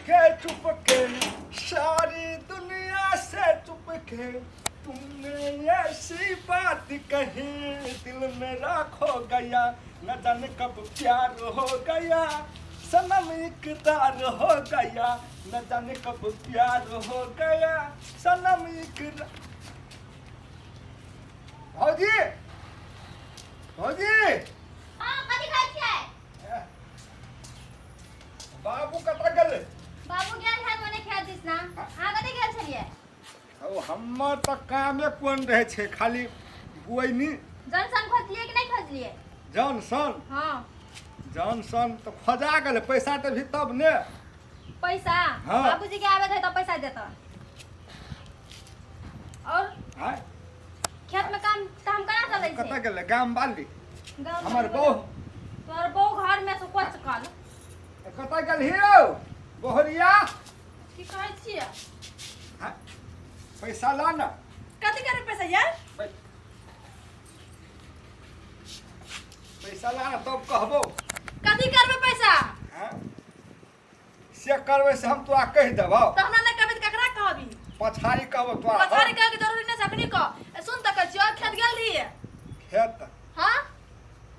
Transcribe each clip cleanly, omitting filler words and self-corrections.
के चुपके सारी दुनिया से चुपके तुमने ऐसी बात कही दिल मेरा खो गया न जाने कब प्यार हो गया सनम इकरार हो गया न जाने कब प्यार हो गया सनम इकरार। भौजी भौजी हां कथि खाइ छियै? बाबू कतऽ गेलै? बाबू गेल है मने खा दिस ना। हां कथि गेल छलिए? ओ हमर तऽ कामे कोन रहै छै खाली बुआइनी। जनसन खोजलिए कि नहीं खोजलिए? जनसन हां जनसन तो खोजा गेलै पैसा तऽ भी तब ने। पैसा हाँ। बाबूजी के आवे थे तो पैसा देता। और आय खेत में काम करा चलै छै? कतऽ गेलै? गाम बाली गाँव हमर में बहू। तोहर बहू घर में से कोच कल कतऽ गेलही यौ बोहरिया? की कहै छियै? हाँ, पैसा ला न। कथि करे पैसा यार? पैसा ला न तब कहबो। कथि करबे पैसा? हाँ? से करबै से हम तोरा कहि देबौ। तो हमरा नहीं कहबे त ककरा कहबी? पछाड़ी कहबो तोरा। पछाड़ी कहे के जरूरी नहीं अखनी क। सुन त कहै छियै खेत गेल रहिए। खेत हां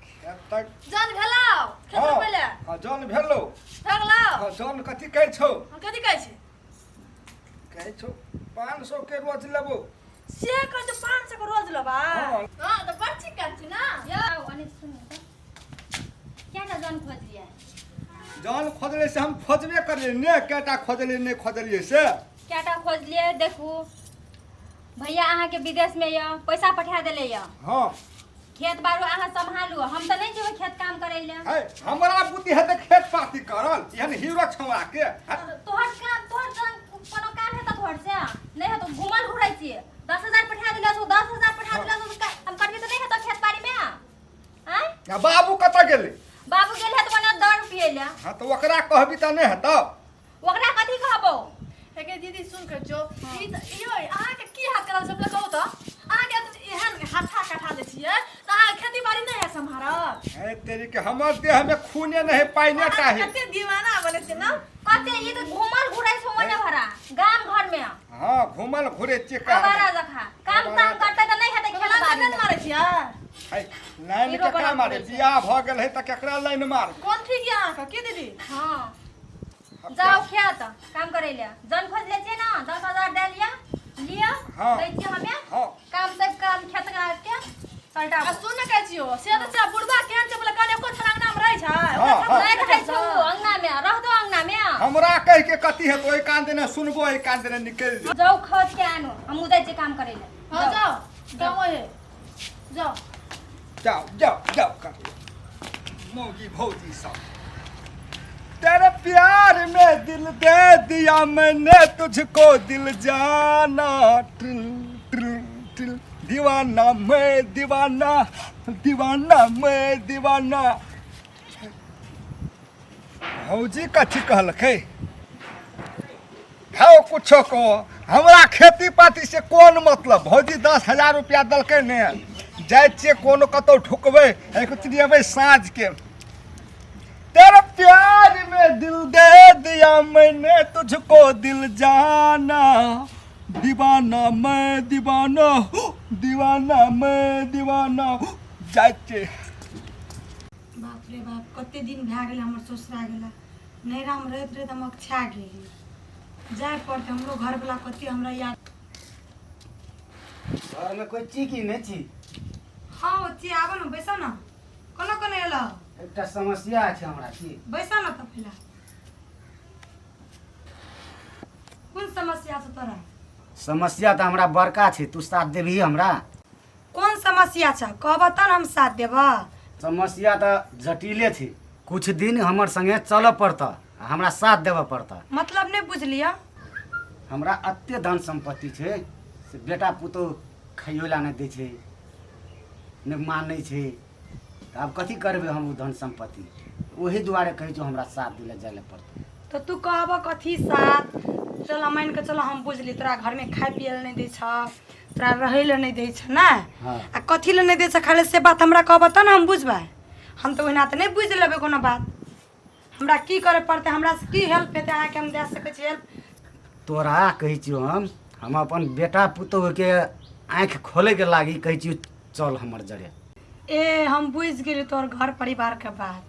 खेत तक जान भेलाउ खेत में पहिले हाँ जौन भेलौ। ठगलाउ हाँ जौन कथी कहै छौ? हम कथि कहै छी? कहै छौ 500 के रोज लेबो। से कहै छ 500 के रोज लेबा। हाँ। हां त बड़ ठीक कहै छी ना। यो अनि सुन त क्या ना जान खोज लिया? जौन खोजले से हम खोजबे करलिए ने केटा खोजले नहीं खोजलिए से। केटा खोज लिए देखू भैया अहाँ के विदेश में य पैसा पठा देले य। हाँ खेत बारू अहाँ संभालू हम त नहीं जेबै खेत काम करै ले। है हमरा बुद्धि है त खेत पाती करल एहन हीरो छौड़ा के। तोहर काम तोहर जन कोनो काम है त तोहर से नहीं है तो घुमल घुरै छिए 10,000 पठा दिला सो 10,000 पठा दिला सो हम करबी त नहीं है तो खेत बाड़ी में हैं? या बाबू कतऽ गेलै? बाबू गेल है तो मने 10 रुपये ले। हाँ तो ओकरा कहबी त नहीं हेतौ। ओकरा कथि कहबो? हेगे दीदी सुन कर जो ई यो अहाँ के की हाथ करल सब कहू त अहाँ के एहन हाथा काठा दे छिए त अहाँ खेती बाड़ी नहीं है संभारत। है तेरी के हमर देह में खूने नहीं पाइने काहे। कते दीवाना बने छे ना। कते ई तो घुमल घुरै छौ मने भरा गाम घर में। हाँ घुमल घुरे चिका। आवारा जखा काम काम करते त नहीं हेतै खेत बाड़ी कते में। मारे छिए? है लाइन हीरो केकरा बना मारे? देले बियाह भ गेल है त केकरा लाइन मार? कौन ठीक है अहाँ का की दीदी? हां जाओ खेत काम करे ले जन खोज ले छे ना 10,000 दे लिया लिया हाँ। दै छी हमें हाँ काम सब काम खेत के पलटा आ सुन के छियो से त से बुढ़बा केहन छे बोले काने को छलांग नाम रहै छै। हाँ, हाँ। नहीं रहै छौ अंगना में रहतो अंगना में। हमरा कह के कथी हेतौ? ओइ कान देने सुनबो ओइ कान देने निकल जे। जाओ खोज के आनो हम उदै छी काम करे ले। हां जाओ गाँव है जाओ जाओ जाओ जाओ कर मोगी भौजी सब। तेरे प्यार में दिल दे दिया मैंने तुझको दिल जाना ट्रिल ट्रिल ट्रिल दीवाना मैं दीवाना दीवाना मैं दीवाना। भौजी कथी कहलकै? है कुछो को हमरा खेती पाती से कौन मतलब? भौजी 10,000 रुपया दलकै ने जाय छियै कोनो कतौ ढुकबै चिड़ियेबै साँझ के। तेरे प्यार में दिल दे दिया मैंने तुझको दिल जाना दीवाना मैं दीवाना दीवाना मैं दीवाना जाय छियै। बाप रे बाप कते दिन भए गेल हमर ससुरा गेला नैहरा में रहैत रहैत हम अकछा गेली जाय पड़ते हमरो घर वाला कते हमरा याद। घर में कोई ची की नहीं छी? हाँ ओती आबो न बैसा न कोना कोना एला एकटा समस्या है हमरा की। बैसा न त पहला कोन समस्या छ तोरा? समस्या तो हमरा बड़का छे तू साथ देबही हमरा? कोन समस्या छ कहब त न हम साथ देब। समस्या तो जटिले छे कुछ दिन हमर संगे चल पड़ता हमरा साथ देव पड़ता। मतलब नहीं बुझलिया? हमरा अत्ते धन संपत्ति छे से बेटा पुतो खाइयो ला नहीं दे छे ने मानै छे आब कथी करबे हम उ धन संपत्ति वही दुआरे कहै छौ हमरा साथ दिले जाय पड़ता। तो तू कहब कथी साथ चल मान के चल हम बुझली तोरा घर में खाए पिए ला नहीं दै छ तोरा रहै ला नहीं दै छ ना हाँ। आ कथी ला नहीं दै छ खाली से बात हमरा कहब त न हम बुझबै। हम तो ओहिना त नहीं बुझ लेबै कोनो बात हमरा की करे पड़ते, हमरा से की हेल्प हेतै, अहाँके हम दे सकै छी हेल्प? तोरा कहै छियौ हम अपन बेटा पुतौहके आँखि खोलैके लागि कहै छियौ चल हमर जरे। ए हम बुझि गेली तोहर घर परिवारके बात।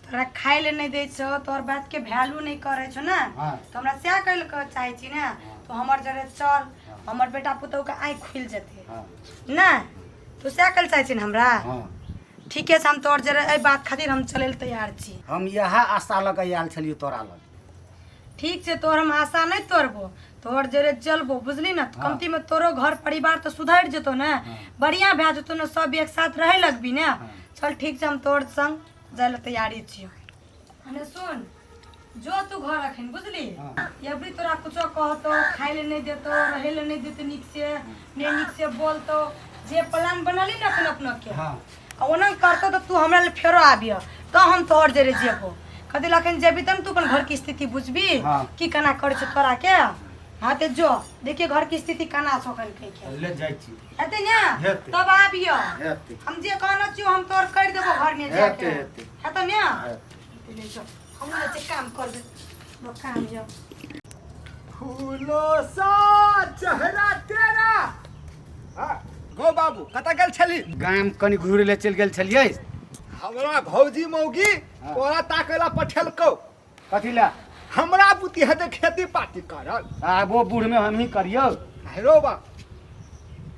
तोरा खाइ ले नहीं दै छौ, तोहर बात के वैल्यू नहीं करे छौ ना, हाँ। तो हमरा सएह कहै ले चाहै छी ना, तो हमर जरे चल, हमर बेटा पुतौह के आँखि खुल जेतै ना, तो सएह कहै चाहै छी ना हमरा। ठीके छै, हम तोहर जरे एहि बात खातिर हम चलै ले तैयार छी। हम इएह आशा लऽ कऽ आयल छलियै तोरा लग। ठीक छै, तोहर हम आशा नहीं तोड़बो, तोहर जरे चलबो, बुझली ना। हाँ। कमती में तोरो घर परिवार तो सुधर जेतो ना, बढ़िया भए जेतो ना, सब एक साथ रहे लगबी ना। चल ठीक छै, हम तोहर संग जाय ले तैयारी छियो। हने सुन, जो तू घर अखन, बुझली। एवरी तोरा कुछो कहतो, खाय ले नहीं देतो, रहे ले नहीं देतो, निक से ने निक से बोलतो, जे प्लान बनली ना अपन अपना के, ओना करतो तो तू हमरा ले फेरो आबियो, तो हम तोहर जरे जेबो। कथी लखन जेबी तब तू अपन घर की स्थिति बुझबी, की केना करे छ तोरा के। हाँ ते जो देखिए घर की स्थिति केना छौ कल के ले जाइ छी। हेते ना, तब आबियो। हम जे कहना छियो हम तोर कर देबो घर में जाके। हेते ना, ले जो हम ले काम करबे, लो काम जो। फूलों सा चेहरा तेरा। हाँ गो बाबू कतऽ गेल छली? गाम कनि घुरै ले चलि गेल छलियै। हमरा भौजी मौगी तोरा ताकै ला पठेलकौ। कथी लए? हमरा बुद्धि हेतै खेती पाती करल। आब वो बूढ़ में हम ही करियो। हेरो बा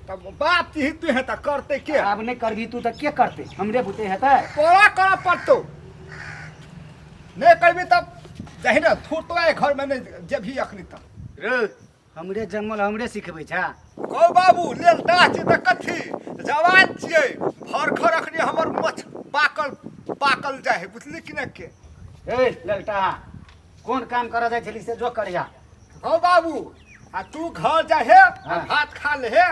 तब बाप ही तू हेता करते के? आब नहीं करबी तू तो के करते? हमरे बुते हेतै। तोरा कर पड़तौ, नहीं करबी तब जही ना थूटो घर में नहीं जेबही अखनी तक। रे हमरे जन्मल हमरे सिखबै छा। गौ बाबू लेल दाह छी तऽ कथी, जवान छियै, भर घर अखनी हमर मछ पाकल जाए है, बुझली कि नहीं के? ए ललटा कौन काम कर जाय छली से जो करिया। गौ बाबू आ तू घर जा है, भात खा ले है,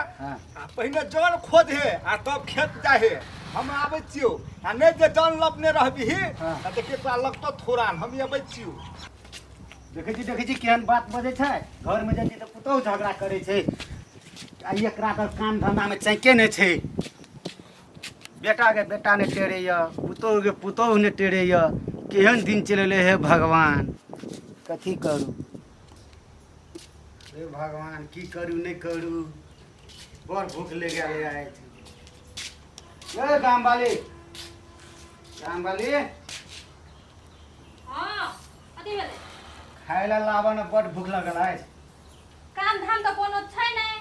आ पहिने जन खोद है, आ तब खेत जा है। हम आबै छियो, आ नहीं जे जन लपने रहबी आ देखिए तोरा लगतो थोड़ान, हम आबै छियो। देखै छी केहन बात बजै छै। घर में जाइ छी तऽ पुतौह झगड़ा करै छै, आ एकरा तऽ काम धंधा में चैके नहि छै। बेटा के बेटा ने टेढ़े य, पुतौह के पुतौह ने टेढ़े य। केहन दिन चलेले हे भगवान, कथी करू हे भगवान, की करू नहीं करू, बड़ भूख ले गेल आइ। ए काम वाली हां अथी भेलै खाय ला लाबऽ न, बड़ भूख लगल है। काम धाम तो कोनो छै नै,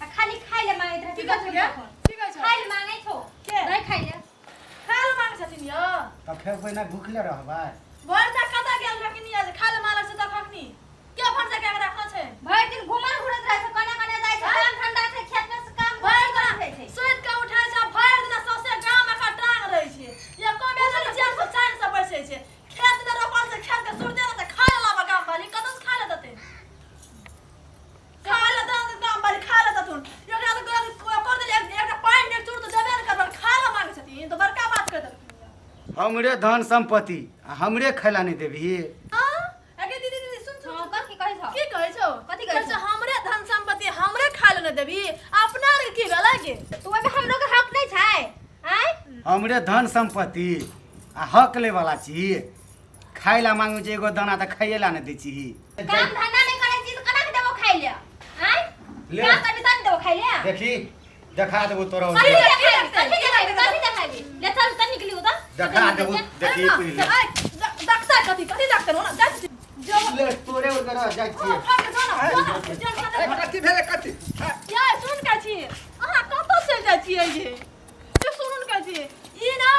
आ खाली खाइ ले मांगैत रहै। की कहै छै? की कहै छै? खाइ ले मांगै छौ के? नहीं खाइ ले खाए मांग छथिन यो। तब खेबै ना, भूखले रहबै। भर जा कता गेल रखनी आज खाए मालक से तखनी के भर जा के रखना छै। भरि दिन घुमल घुरत रहै छै, कने जाइ छै, काम धंधा छै, खेत में से काम भर करत रहै छै। सोइत के उठाय छै, भर दिन सौसे गाम में का टांग रहै छै। ये कमे से जेल से चैन से बैसै छै। खेत में रोपल से खेत के सुरदे से खाए लाबा गाम वाली कतौ से खाए ले देते। खाए ले दे गाम वाली खाए ले दतुन। एकरा तो कर दे एकटा पानी ने चूर तो देबे न करबन, खाए ला मांगे छथिन तो बड़का बात कर देलखिन। हमरे धन संपत्ति हमरे खैला नहीं देबही। हां अगे दीदी सुन सुन। हां कथी कहै छौ? की कहै छौ? कथी कहै छौ? हमरे धन संपत्ति हमरे खाए ले देबी, अपना रे की भेला गे? तू में हमरो के हक नहीं छै? आय हमरे धन संपत्ति आ हक ले वाला छी। खाय ला मांगू जे एगो दाना तऽ खाइए ला नहीं दै छी। काम धंधा नहीं करै छी त कना के देबो खाइ ले? आय ले। काम करबी त देबो खाइ ले। देखी देखा देबो तोरा। कथी देखाबी ले चल त निकली उधर देखा देबो, देखी पहिले डॉक्टर कथी डॉक्टर हो ना जाय जो ले तोरे उधर जाइ छी। कथी भेलै कथी? या सुन का छी अहाँ कतौ से जाइ छियै ये? जे सुनुन का छी ई ना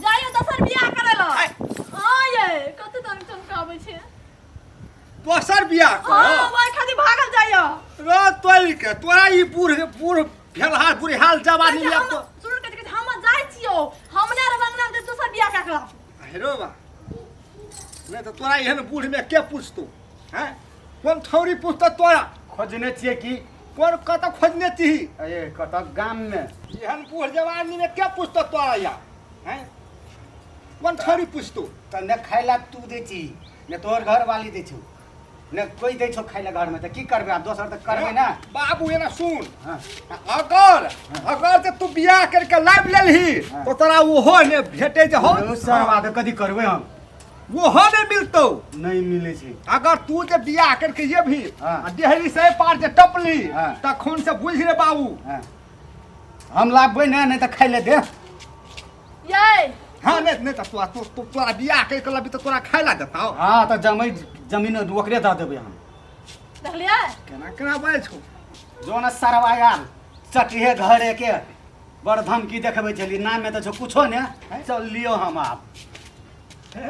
जाइयो दोसर बियाह करे ला। हां ये कतौ तन चमकाबै छै। दोसर बियाह कर? हां ओइ खातिर भागल जाइयो। रो तोरी के तोरा ई बूढ़ भेलहार बुढ़िहाल जवानी में तो सुनुन का छी हम जाइ छियो, हमने रे बंगला में दोसर बियाह का करा। हेरो बा नहीं तो तोरा एहन बूढ़ में के पूछतौ? हैं कौन थौरी पूछतो तोरा? खोजने छियै कि कौन कत खोजने छी? अये कत गाम में एहन बूढ़ जवानी में के पूछतो तोरा या? हैं कौन थौरी पूछतो? त ने खाय ला तू दै छी, ने तोहर घर वाली दै छौ, ने कोई दै छौ खाय ला घर में, त की करबे? आब दोसर त करबे ना। बाबू एना सुन, हाँ। अगर जे तू बियाह करके लाइब लेलही तो तोरा ओहो ने भेटे जे हो। सरवा त कथी करबे हम? वो नहीं मिलतो नहीं मिले छे। अगर तू जे बियाह करके ये भी हाँ। आ देहरी से पार जे टपली हाँ। तखन से बुझ रे बाबू हाँ। हम लाभबै नहीं तो खाई ले दे। ये हाँ नहीं तो तोरा बियाह करके लबी तो तोरा खाए ला देता हाँ तो जमीन ओकरे दे देबै हम। देखलिए केना केना बाजै छौ जो न सरवा यार चटिहे घरे के बड़ धमकी देखबै छली नाम में तो छो कुछो ने चल लियो हम आप। हे,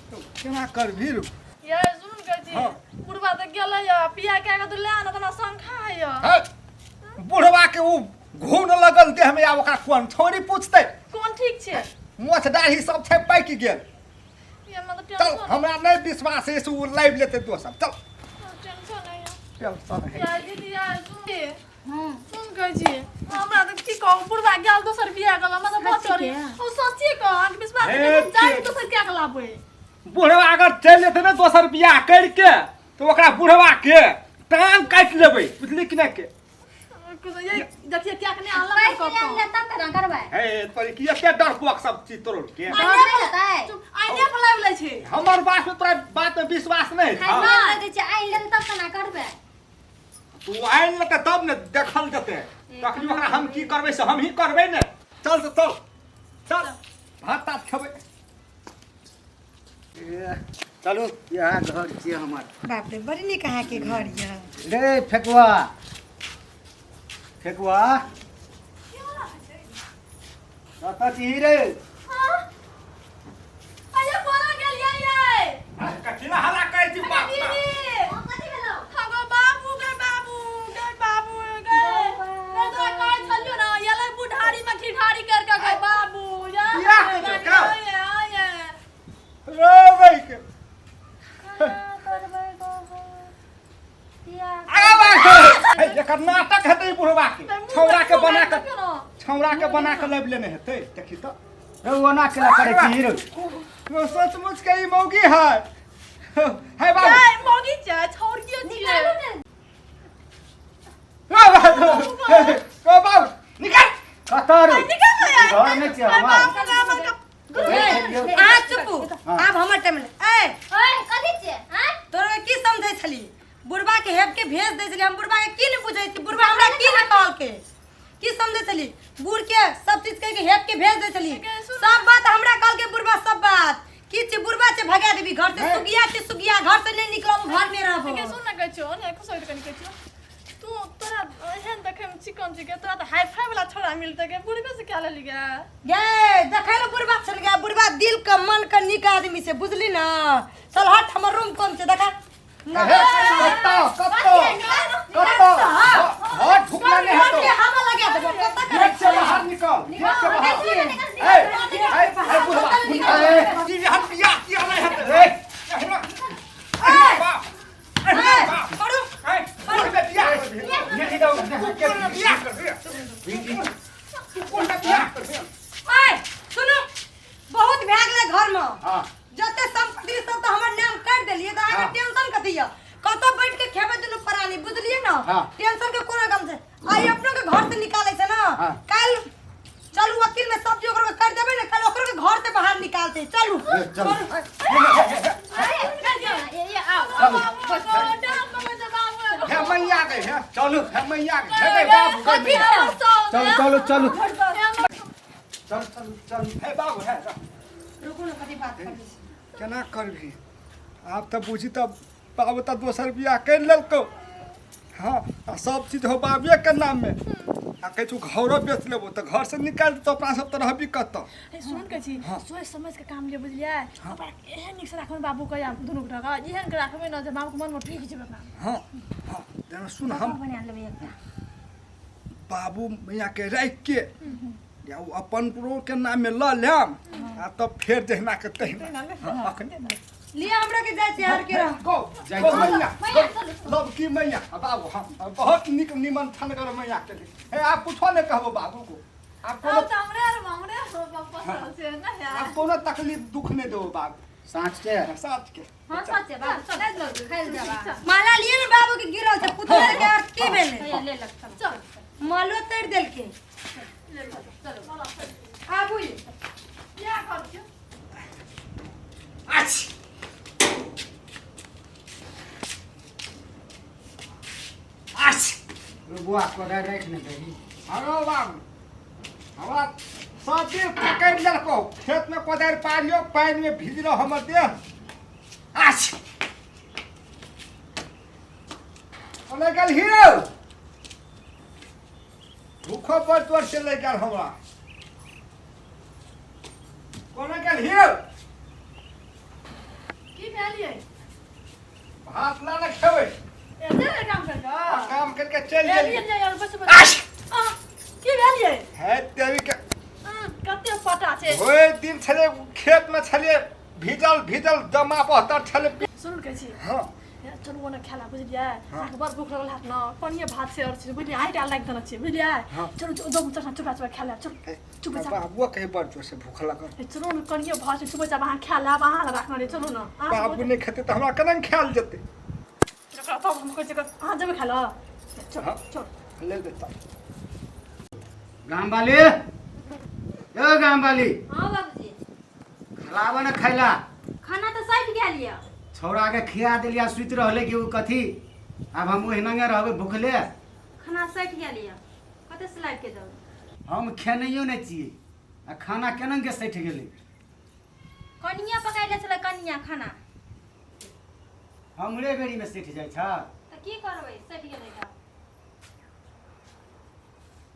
तो केना करभी रू ये सुन के जी हाँ। बुढ़वा तो गेलै या पिया के के तो ले आना तना संखा है या हे, बुढ़वा के ऊ घून लगल देह में आब ओकरा कोन छोरी पूछते कौन ठीक छे मोछ दाढ़ी सब छै पाकि गेल ये मतलब चल टेंशन हमरा नहीं विश्वास है से ऊ लाइव लेते दोसर चल टेंशन नहीं है टेंशन है या दीदी या सुन के जी हमरा तो की कहू बुढ़वा गेल दोसर बियाह गला मतलब बहुत चोरी ओ सच्ची कह विश्वास हे, नहीं जाई के- दोसर क्या गलाबे बुढ़वा अगर चल जेते ना दोसर बियाह करके तो ओकरा बुढ़वा के टांग काटि लेबै बुझली कि नहीं के ये देखिए क्या करने आला पैसे को ले लेता तेरा करबै हे तोरी की एते डरपोक सब चीज तोड़ के आइने लेता है आइने फलाव ले छे हमर बात में तोरा बात में विश्वास नहीं हाय हाँ। ना दे छै आइ लेन तब केना करबै तू आइन लेते तब ने देखल जेते तखनी ओकरा हम की करबै से हम ही करबै ने चल तो चल चल भात तात खेबै चलू यहाँ घर छियै हमर। बाप रे बड़ी नीक अहाँ के घर यऽ। रे फेकुआ फेकुआ कतऽ छी रे? अरे बोला गेल ये कथिला हला कहै छी बाप दीदी कथि भेलौ हगो बाबू गे गे तो काय छलियो ना येले बुढ़ारी में ठिठारी करके गे बाबू या बियाह कर दो, का? ये रे भाई के करबै गो पिया आवा हे एकर नाटक हेतै बुढ़वा के छौरा के बना के लाइव लेने हेतै देखी तो रे ओना केला करै छी रे? वो सचमुच के ई मौगी है हे बाबू ये मोगी छ छोड़ियो छिए ओ बाबू निकल कतऽ रे? निकल यार घर में छियै हमर। अहाँ चुपू आब हमर टाइम ए ओए कथि छै हैं तोरा की समझै छली बुढ़वा के हेब के भेज दै छली हम बुढ़वा के की नहीं बुझै छी बुढ़वा हमरा की नहीं कहल के की समझै छली बूढ़ के सब चीज कह के हेब के भेज दै छली सब बात हमरा कहल के बुढ़वा सब बात की छी बुढ़वा से भगा देबी घर से सुगिया घर से नहीं निकलब घर में रहबो के सुन ना कहै छो ने कुछ कनि कहै छो तू तोरा एहन देखे में चिकन चिके तोरा तो हाई फाई वाला छोरा मिलते के बुढ़वे से क्या ले लिया ये देखै लो बुढ़वा चल गया बुढ़वा दिल का मन का निक आदमी से बुझली ना चल हट हमर रूम कौन से देखा हट ढुकला नहीं हट के हेतौ हवा लगा देबो कत गेट से बाहर निकल गेट से बाहर ए बुढ़वा की हम बियाह किया नहीं हेतै रे बाप करू बियाह नहीं दो बियाह कर ओए सुनो बहुत भए गेलै घर में हाँ जते संपत्ति सब तो हमर नाम कर देलिए तो आगे हाँ। टेंशन कथि है कतो बैठ के खेबे दुनु परानी बुझलिए ना हाँ। टेंशन के कोनो गम से आई अपनो के घर से निकाले से ना हाँ। कल चलू वकील में सब जो ओकरो कर देबे ना कल ओकरो के घर से बाहर निकालते चलू चलू। ये आओ है मैया गए है चलो है मैया गए है बाबू गए मैया चलो चलो चलो चल चल चल है बाबू है रुको ना कथि बात कर केना करभी आप तो बुझी तब बाबू तो दोसर बियाह कर लेलको हाँ आ सब चीज हो बाबे के नाम में आ कह तू घरो बेच लेबो तो घर से निकाल तो अपना सब तो रहबी कत सुन के छी सोच समझ के काम ले बुझलिए ओकरा एहन निक से राखबे बाबू के दुनु के टका एहन के राखबे न जे बाबू के मन में ठीक जेबे ना हाँ हाँ तेना सुन हम बना लेबै एकटा बाबू मैया के राख के या उ अपन पुरो के नाम में ल लेम आ तब फेर जहना के तहना हाँ, अखने लिया हमरा के जाय शहर के रह गो गो मैया लब की मैया बाबू हम बहुत निक निमन ठनगर मैया के हे आप कुछो नहीं कहबो बाबू को आप कोनो अब हमरे पसंद से ना यार आप कोनो तकलीफ दुख नहीं दो बाबू साँच के साथ के हां सच है बाबू चल ले लो खाइल जाबा माला लिए ना बाबू के गिरल छै पुतले के अर्थ की भेले ले लग चल मालो तोड़ देल के ले चलो आबू क्या कर बुआ कोदार राख ने दही अरे बाबू हमरा साथी पकड़ लेलको खेत में कोदारि पारियो पानि में भीजलो हमर देह ओले गेल हियो भूखो पर तोर से ले गेल हमरा कोने गेल हियो की भेलिए भात ला न खेबै एते काम करका काम करके चल एलिए गेली जे यार बस की भेलिए है देवी के कते पटा छै ओए दिन छले खेत में छले भीजल जमा बहतर छले सुन के छी हां चलू ओना खेला बुझलिए आके बड़ भूख लगल हाथ न कनिए भात से और छी बुझलिए आइ डाल लाग देना छी बुझलिए चलो दो चखना चुपा खेला चलो चुपा बाबू कहीं बड़ जोर से भूख लगल चलो न कनिए भात से चुपा वहां खेला वहां रखना रे चलो न बाबू नहीं खेते तो हमरा केना ख्याल जेते चलो तब हम कहै छै हां जब खेला चलो चलो ले देता गाम वाली ए गाम वाली हाँ बाबूजी खलावा न खैला खाना तो सट गेल ये छौड़ा के खिया देलिया सुत रहले कि उ कथी अब हम ओहिनांगे रहबे भूखले खाना सट गेल ये कते से लाग के दो हम खेनैयो नै छियै आ खाना केना के सैठ गेलै कनिया पकाइले छले कनिया खाना हमरे बेरी में सैठ जाइ छ तो की करबै सट गेलै त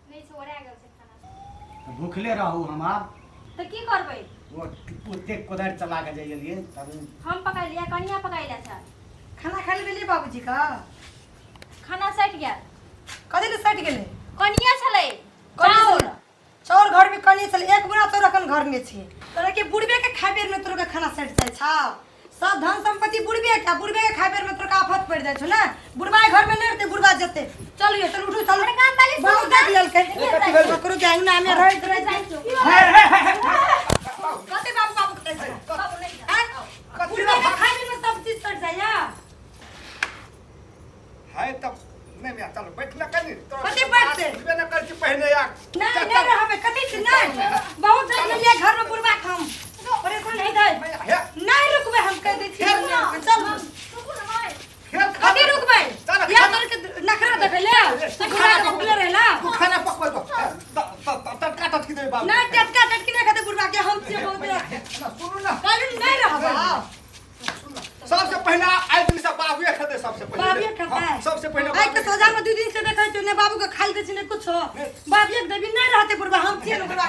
नहीं छोड़ा गेल छै खाना भूखले रहू हम आब तो की करबै वो ओते कोदारि चला के जाइए तब हम पकाइलिया कनिया पकाइले छ खाना खा लेलिए बाबूजी का खाना सट गेल कथी ले सट गेले कनिया छले चाउर चाउर घर में कनिया चल एक बुरा तोर अखन घर में छी तोरा के बुढ़बे के खाय बेर में तोरा के खाना सट जाय छ सब धन संपत्ति बुढ़बे के खाय बेर में तोरा का आफत पड़ जाय छ ना बुढ़बा घर में नहीं रहते बुढ़बा जते चलिए चल उठू चल काम वाली बहुत देख लेल के ककरो जाऊ ना हमें रह कते बाबू बाबू कहै छै बाबू नहीं बुढ़बे के खाय बेर में सब चीज सट जाय है तब नहीं मैं चलो बैठ ना कनी तो कथी बैठते? न कर छी पहले या नहीं रहबे कथी से नहीं बहुत देख लेलिए घर में बुढ़बा हम परेशान नहीं दे नहीं रुकबे हम कह दै छी चल खेल खा कथी रुकबे या तोर के नखरा देखे ले बुढ़बा के भूखले रहला तू खाना पकवा दो टटका टटकी दे बाबू नहीं टटका टटकी नहीं खाते बुढ़बा के हम से बहुत सुनो ना काल नहीं रहबा सबसे पहले आई दिन से बाबूए खेते सबसे पहले बाबूए खाता है सबसे पहले आई के सोजा में 2 दिन से देखै छ ने बाबू के खाल दे छ ने कुछ बाबूए के देबी नहीं रहते बुढ़बा हम से बुढ़बा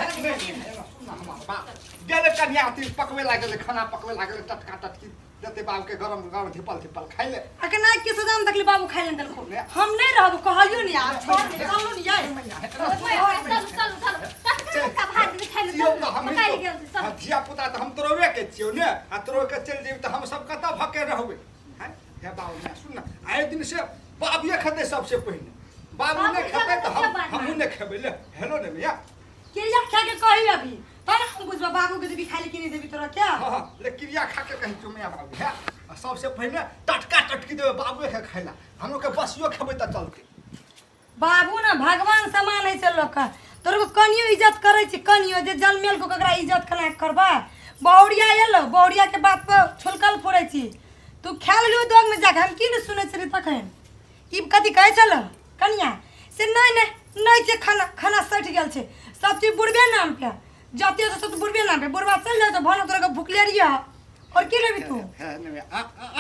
गेले कन्या ती पकवे लागल खाना पकवे लागल टटका टटकी देते बाबू के गरम गरम धिपल खाइ ले अके ना के सोजा में देखली बाबू खाइ ले दल को हम नहीं रहब कहलियो नहीं यार छोड़ दे चलो नहीं जाए चल का भात खाइले यो तो हम पकाइ गेल सब धिया पुता तो हम तोरवे के छियो ने आ तोरवे के चल जेबी तो हम सब कता भके रहबे हैं हे बाबू ने सुन ना आए दिन से बाबूए खेते सबसे पहले बाबू ने खेते तो हम ने खेबे ले हेलो ने भैया क्रिया खा के कही अभी पर हम बुझबा बाबू के देबी खाली कि नहीं देबी तोरा क्या हां ले क्रिया खा के कहीं तुम बाबू है सबसे पहले टटका टटकी देबे बाबूए के खाइला हम लोग के बसियो खेबे त चलते बाबू ना भगवान समान है से लोग का तोर को कनियो इज्जत करे छी कनियो जे जलमेल को ककरा इज्जत कना करबा बहुड़िया एलो बहुड़िया के बात पर छुलकल फोड़े छी तू खेल लियो दोग में जाके हम की न सुनै छी तखन ई कथि कहै छल कनिया से नहीं छै खाना सट गेल छै सब चीज बुढ़बे नाम पे जते से सब बुढ़बे नाम पे बुढ़बा चल जाए तो भन तोरा के भूखले रिया और की लेबी तू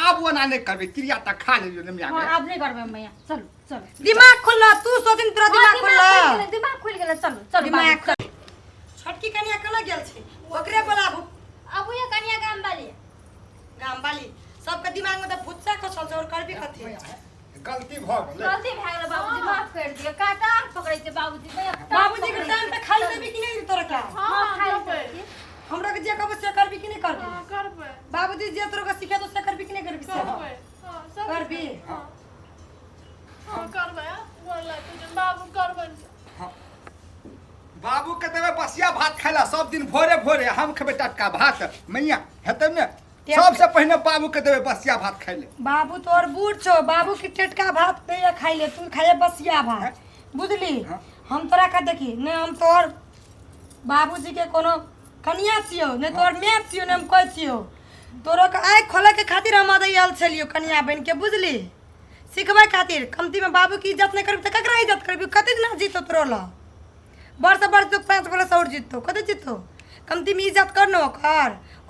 आप वो ना नहीं करबे क्रिया त खा लियो ने हां अब नहीं करबे मैया चलो चलो दिमाग खोला तू सोदिन तोरा दिमाग खोला दिमाग खुल गेल चलो चलो दिमाग छटकी कनिया कना गेल छै ओकरे बोलाबू अब ये कनिया गाम वाली सबके दिमाग में तो फुच्चा खसल छै और करबी कथि गलती भ गेलै गलती भए गेल बाबूजी माफ कर दियो काटा पकड़ै छै बाबूजी मैया बाबूजी के टाइम पे खाली देबी कि नहीं तोरा क्या हां खाइ करबै हमरा के जे कहबो से करबी कि नहीं करबी हां करबै बाबूजी जे तोरा के सिखा दो से करबी कि नहीं करबी करबै हां सब करबी हां करबै बोला तू बाबू करबै बाबू के देबे बसिया भात खाइला सब दिन भोरे भोरे हम खेबे टटका भात मैया हेतै ने सबसे पहले बाबू के देबे बसिया भात खाइले बाबू तोर बूढ़ छो बाबू की टटका भात पे खाइ ले तू खाए बसिया भात बुझली हम तोरा का देखी ने हम तोर बाबूजी के कोनो कनिया छियो ने तोर मैं छियो ने हम कोइ छियो तोरो के आँख खोले के खातिर हम अदै आयल छलियो कनिया बन के बुझली सिखबै खातिर कमती में बाबू की इज्जत नहीं करबी तो ककरा इज्जत करबी कते दिन जीतो तोरो ला वर्ष तो 5 बरस और जीतो कते जीतो कमती में इज्जत कर न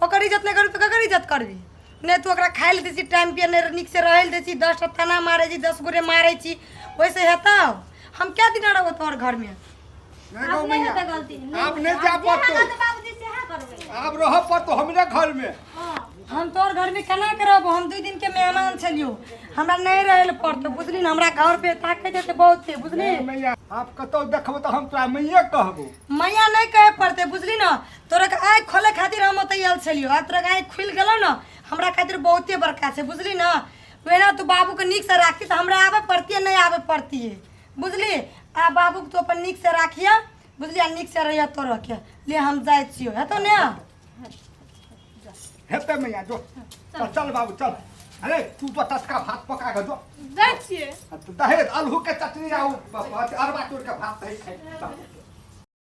ओकर इज्जत नहीं करबी तो ककर इज्जत करबी नहीं तू ओकरा खाइ ले दै टाइम पे नहीं निक से रहै ले दै 10 ताना मारै छी 10 गुरे मारै छी वैसे हेतौ हम क्या दिन रहबो तोहर घर में नहीं गौ अब नहीं मैया होता गलती आप नहीं जा पातो बाबूजी से है करबे आप रह पातो हमरे घर में हम तोहर घर में केना करब हम 2 दिन के मेहमान छलियो हमरा नहीं रहै ले पड़तो बुझली न हमरा घर पे ताकै देते बहुत थे बुझली नहीं मैया आप कतो देखबो तो हम तोरा मैया कहबो मैया नहीं कहे पड़ते बुझली न तोरा के आँख खोले खातिर हम ओतै आयल छलियो आ तोरा के आँख खुल गेलो न हमरा खातिर बहुते बड़का छै बुझली न वेना तू बाबू के निक से राखी तो हमरा आवे पड़ती है नहीं आवे पड़ती है बुझली आ बाबू के तो अपन निक से राखिया बुझली आ निक से रहिया तोरा के ले हम जाय छियो हेतो ने हेते मैया जो चल बाबू चल अरे तू पतस का भात पका के दो जाइ छियै दहेज आलू के चटनी आउ अरबा तोड़ के भात दही खाई